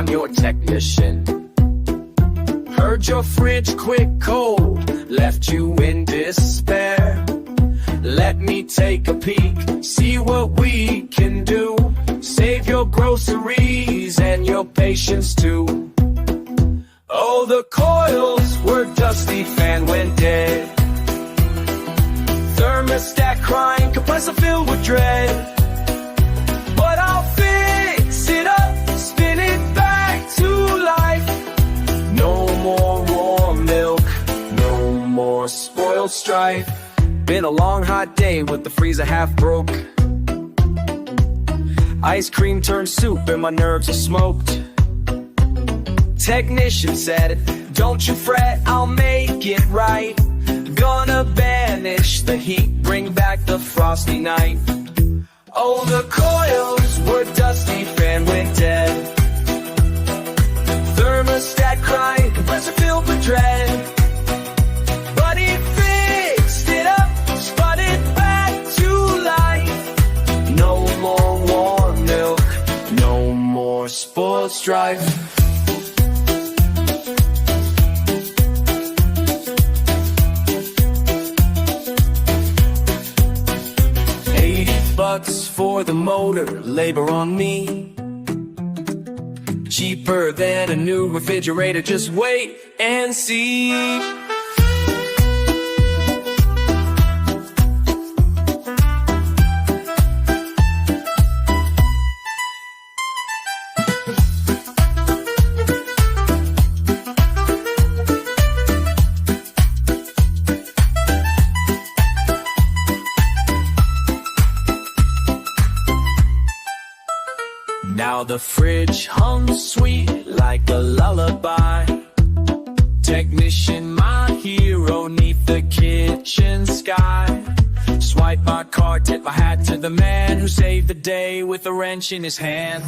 I'm your technician. Heard your fridge quick cold, left you in despair. Let me take a peek, see what we can do. Save your groceries and your patience too. Oh, the coils were dusty, fan went dead. Thermostat crying, compressor filled with dread. But I'll fix it up, spin it back to life. No more warm milk, no more spoiled strife. Been a long hot day with the freezer half broke. Ice cream turned soup and my nerves are smoked. Technician said, don't you fret, I'll make it right. Gonna banish the heat, bring back the frosty night. Oh, the coils were dusty, fan went dead. Thermostat crying, compressor filled with dread. But he fixed it up, spun it back to life. No more warm milk, no more spoiled strife. $80 for the motor, labor on me. Cheaper than a new refrigerator, just wait and see. Now the fridge hums sweet like a lullaby. Technician, my hero, neath the kitchen sky. Swipe my card, tip my hat to the man who saved the day with a wrench in his hand.